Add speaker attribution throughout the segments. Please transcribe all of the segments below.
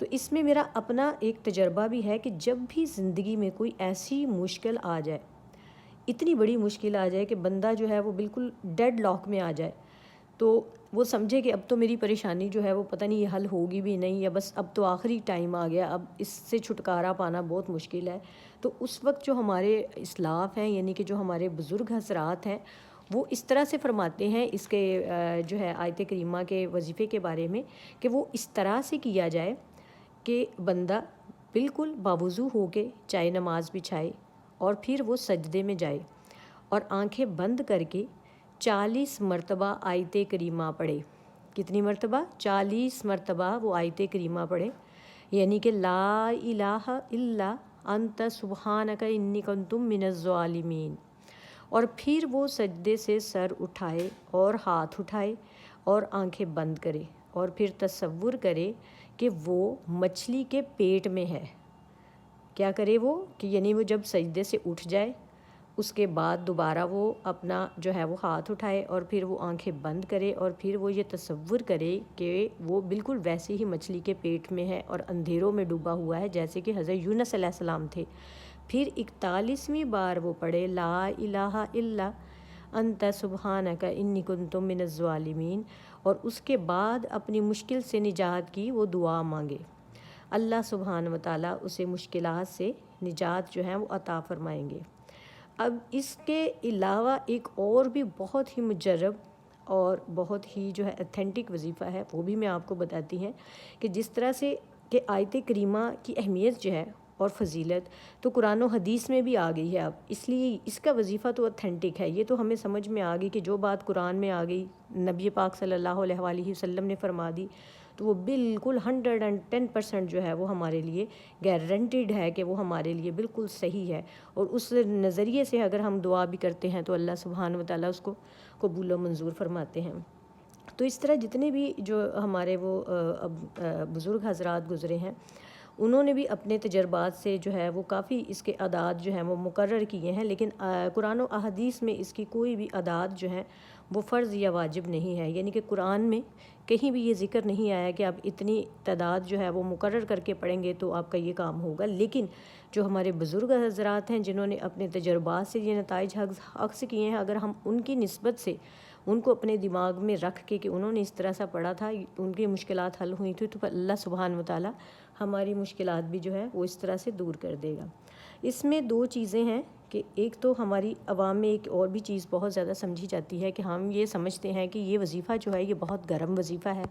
Speaker 1: تو اس میں میرا اپنا ایک تجربہ بھی ہے کہ جب بھی زندگی میں کوئی ایسی مشکل آ جائے، اتنی بڑی مشکل آ جائے کہ بندہ جو ہے وہ بالکل ڈیڈ لاک میں آ جائے، تو وہ سمجھے کہ اب تو میری پریشانی جو ہے وہ پتہ نہیں یہ حل ہوگی بھی نہیں، یا بس اب تو آخری ٹائم آ گیا، اب اس سے چھٹکارا پانا بہت مشکل ہے، تو اس وقت جو ہمارے اسلاف ہیں، یعنی کہ جو ہمارے بزرگ حضرات ہیں، وہ اس طرح سے فرماتے ہیں اس کے جو ہے آیت کریمہ کے وظیفے کے بارے میں، کہ وہ اس طرح سے کیا جائے کہ بندہ بالکل باوضو ہو کے چاہے نماز بچھائے اور پھر وہ سجدے میں جائے اور آنکھیں بند کر کے 40 مرتبہ آیت کریمہ پڑھے۔ کتنی مرتبہ؟ 40 مرتبہ وہ آیت کریمہ پڑھے، یعنی کہ لا الہ الا انت سبحانک انی کنت من الظالمین، اور پھر وہ سجدے سے سر اٹھائے اور ہاتھ اٹھائے اور آنکھیں بند کرے، اور پھر تصور کرے کہ وہ مچھلی کے پیٹ میں ہے۔ کیا کرے وہ کہ یعنی وہ جب سجدے سے اٹھ جائے، اس کے بعد دوبارہ وہ اپنا جو ہے وہ ہاتھ اٹھائے اور پھر وہ آنکھیں بند کرے، اور پھر وہ یہ تصور کرے کہ وہ بالکل ویسے ہی مچھلی کے پیٹ میں ہے اور اندھیروں میں ڈوبا ہوا ہے جیسے کہ حضرت یونس علیہ السلام تھے۔ پھر 41ویں بار وہ پڑھے لا الہ الا انت سبحانک انی کنت من الظالمین، اور اس کے بعد اپنی مشکل سے نجات کی وہ دعا مانگے، اللہ سبحانہ وتعالیٰ اسے مشکلات سے نجات جو ہے وہ عطا فرمائیں گے۔ اب اس کے علاوہ ایک اور بھی بہت ہی مجرب اور بہت ہی جو ہے اتھینٹک وظیفہ ہے، وہ بھی میں آپ کو بتاتی ہیں کہ جس طرح سے کہ آیت کریمہ کی اہمیت جو ہے اور فضیلت تو قرآن و حدیث میں بھی آ گئی ہے اب، اس لیے اس کا وظیفہ تو اتھینٹک ہے، یہ تو ہمیں سمجھ میں آ گئی کہ جو بات قرآن میں آ گئی، نبی پاک صلی اللہ علیہ وآلہ وسلم نے فرما دی، تو وہ بالکل 110% جو ہے وہ ہمارے لیے گارنٹیڈ ہے کہ وہ ہمارے لیے بالکل صحیح ہے، اور اس نظریے سے اگر ہم دعا بھی کرتے ہیں تو اللہ سبحانہ وتعالیٰ اس کو قبول و منظور فرماتے ہیں۔ تو اس طرح جتنے بھی جو ہمارے وہ بزرگ حضرات گزرے ہیں، انہوں نے بھی اپنے تجربات سے جو ہے وہ کافی اس کے اعداد جو ہیں وہ مقرر کیے ہیں، لیکن قرآن و احادیث میں اس کی کوئی بھی اعداد جو ہیں وہ فرض یا واجب نہیں ہے، یعنی کہ قرآن میں کہیں بھی یہ ذکر نہیں آیا کہ آپ اتنی تعداد جو ہے وہ مقرر کر کے پڑھیں گے تو آپ کا یہ کام ہوگا، لیکن جو ہمارے بزرگ حضرات ہیں جنہوں نے اپنے تجربات سے یہ نتائج عکس کیے ہیں، اگر ہم ان کی نسبت سے ان کو اپنے دماغ میں رکھ کے کہ انہوں نے اس طرح سے پڑھا تھا، ان کی مشکلات حل ہوئی تھی، تو اللہ سبحانہ وتعالیٰ ہماری مشکلات بھی جو ہے وہ اس طرح سے دور کر دے گا۔ اس میں دو چیزیں ہیں کہ ایک تو ہماری عوام میں ایک اور بھی چیز بہت زیادہ سمجھی جاتی ہے کہ ہم یہ سمجھتے ہیں کہ یہ وظیفہ جو ہے یہ بہت گرم وظیفہ ہے،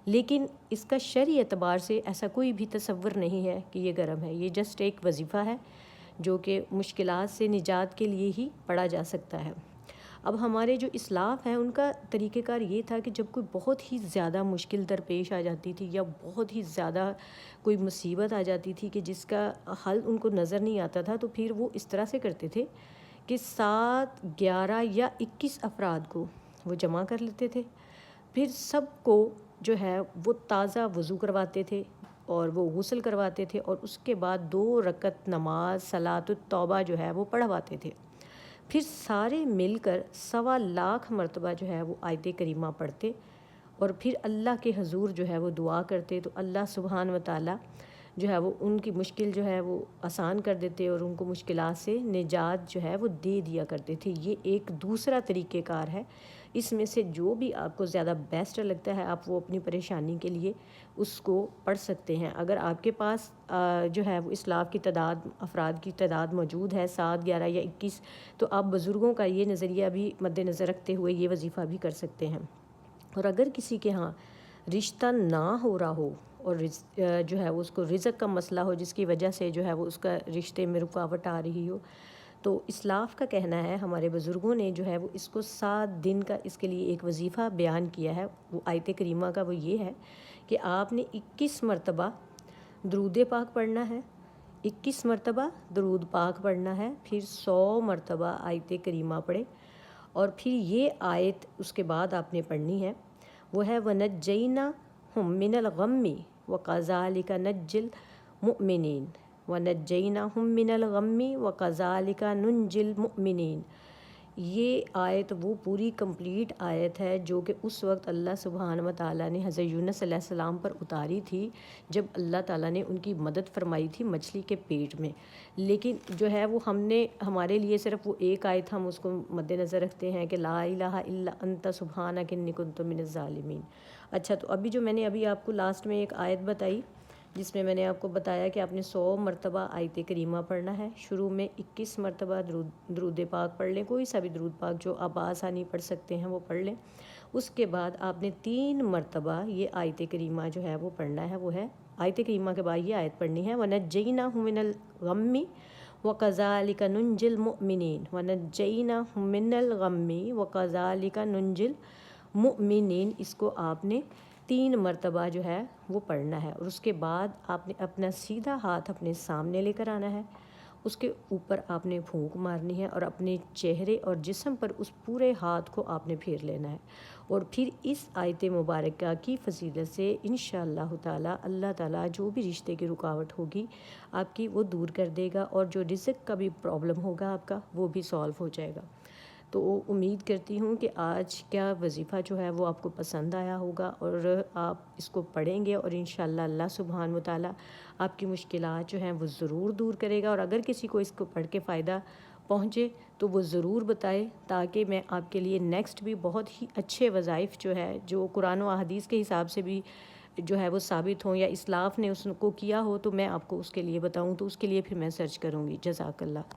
Speaker 1: لیکن اس کا شرعی اعتبار سے ایسا کوئی بھی تصور نہیں ہے کہ یہ گرم ہے، یہ جسٹ ایک وظیفہ ہے جو کہ مشکلات سے نجات کے لیے ہی پڑھا جا سکتا ہے۔ اب ہمارے جو اسلاف ہیں ان کا طریقہ کار یہ تھا کہ جب کوئی بہت ہی زیادہ مشکل درپیش آ جاتی تھی یا بہت ہی زیادہ کوئی مصیبت آ جاتی تھی کہ جس کا حل ان کو نظر نہیں آتا تھا، تو پھر وہ اس طرح سے کرتے تھے کہ 7، 11 یا 21 افراد کو وہ جمع کر لیتے تھے، پھر سب کو جو ہے وہ تازہ وضو کرواتے تھے اور وہ غسل کرواتے تھے، اور اس کے بعد 2 رکعت نماز صلاۃ التوبہ جو ہے وہ پڑھواتے تھے، پھر سارے مل کر 1.25 لاکھ مرتبہ جو ہے وہ آیت کریمہ پڑھتے، اور پھر اللہ کے حضور جو ہے وہ دعا کرتے، تو اللہ سبحانہ وتعالیٰ جو ہے وہ ان کی مشکل جو ہے وہ آسان کر دیتے اور ان کو مشکلات سے نجات جو ہے وہ دے دیا کرتے تھے۔ یہ ایک دوسرا طریقہ کار ہے، اس میں سے جو بھی آپ کو زیادہ بیسٹ لگتا ہے آپ وہ اپنی پریشانی کے لیے اس کو پڑھ سکتے ہیں۔ اگر آپ کے پاس جو ہے وہ اسلاف کی تعداد، افراد کی تعداد موجود ہے 7، 11 یا 21، تو آپ بزرگوں کا یہ نظریہ بھی مد نظر رکھتے ہوئے یہ وظیفہ بھی کر سکتے ہیں۔ اور اگر کسی کے ہاں رشتہ نہ ہو رہا ہو اور جو ہے وہ اس کو رزق کا مسئلہ ہو جس کی وجہ سے جو ہے وہ اس کا رشتے میں رکاوٹ آ رہی ہو، تو اسلاف کا کہنا ہے، ہمارے بزرگوں نے جو ہے وہ اس کو 7 دن کا اس کے لیے ایک وظیفہ بیان کیا ہے، وہ آیت کریمہ کا وہ یہ ہے کہ آپ نے 21 مرتبہ درود پاک پڑھنا ہے، 21 مرتبہ درود پاک پڑھنا ہے، پھر 100 مرتبہ آیت کریمہ پڑھے، اور پھر یہ آیت اس کے بعد آپ نے پڑھنی ہے، وہ ہے وَنَجَّيْنَاهُم مِّنَ الْغَمِّ وَكَذَلِكَ نَجْزِي الْمُؤْمِنِينَ وَنَجَّيْنَاهُم مِّنَ الْغَمِّ وَكَذَلِكَ نُنْجِي الْمُؤْمِنِينَ۔ یہ آیت وہ پوری کمپلیٹ آیت ہے جو کہ اس وقت اللہ سبحانہ و تعالیٰ نے حضرت یونس علیہ السلام پر اتاری تھی، جب اللہ تعالیٰ نے ان کی مدد فرمائی تھی مچھلی کے پیٹ میں۔ لیکن جو ہے وہ ہمارے لیے صرف وہ ایک آیت ہم اس کو مد نظر رکھتے ہیں کہ لا الہ الا انت سبحانک انی کنت من الظالمین۔ اچھا، تو ابھی جو میں نے آپ کو لاسٹ میں ایک آیت بتائی جس میں میں نے آپ کو بتایا کہ آپ نے 100 مرتبہ آیت کریمہ پڑھنا ہے۔ شروع میں 21 مرتبہ درود پاک پڑھ لیں، کوئی سا بھی درود پاک جو آپ آسانی پڑھ سکتے ہیں وہ پڑھ لیں۔ اس کے بعد آپ نے 3 مرتبہ یہ آیت کریمہ جو ہے وہ پڑھنا ہے، وہ ہے آیت کریمہ کے بعد یہ آیت پڑھنی ہے وَنَجَّيْنَاهُ مِنَ الْغَمِّ وَكَذَلِكَ نُنْجِي الْمُؤْمِنِينَ وَنَجَّيْنَاهُ مِنَ الْغَمِّ وَكَذَلِكَ نُنْجِي الْمُؤْمِنِينَ۔ اس کو آپ نے 3 مرتبہ جو ہے وہ پڑھنا ہے، اور اس کے بعد آپ نے اپنا سیدھا ہاتھ اپنے سامنے لے کر آنا ہے، اس کے اوپر آپ نے پھونک مارنی ہے اور اپنے چہرے اور جسم پر اس پورے ہاتھ کو آپ نے پھیر لینا ہے، اور پھر اس آیت مبارکہ کی فضیلت سے انشاءاللہ تعالی اللہ تعالیٰ جو بھی رشتے کی رکاوٹ ہوگی آپ کی وہ دور کر دے گا، اور جو رزق کا بھی پرابلم ہوگا آپ کا وہ بھی سالو ہو جائے گا۔ تو امید کرتی ہوں کہ آج کا وظیفہ جو ہے وہ آپ کو پسند آیا ہوگا، اور آپ اس کو پڑھیں گے، اور انشاءاللہ اللہ سبحانہ و تعالیٰ آپ کی مشکلات جو ہیں وہ ضرور دور کرے گا۔ اور اگر کسی کو اس کو پڑھ کے فائدہ پہنچے تو وہ ضرور بتائے، تاکہ میں آپ کے لیے نیکسٹ بھی بہت ہی اچھے وظائف جو ہے جو قرآن و احادیث کے حساب سے بھی جو ہے وہ ثابت ہوں، یا اسلاف نے اس کو کیا ہو تو میں آپ کو اس کے لیے بتاؤں، تو اس کے لیے پھر میں سرچ کروں گی۔ جزاک اللہ۔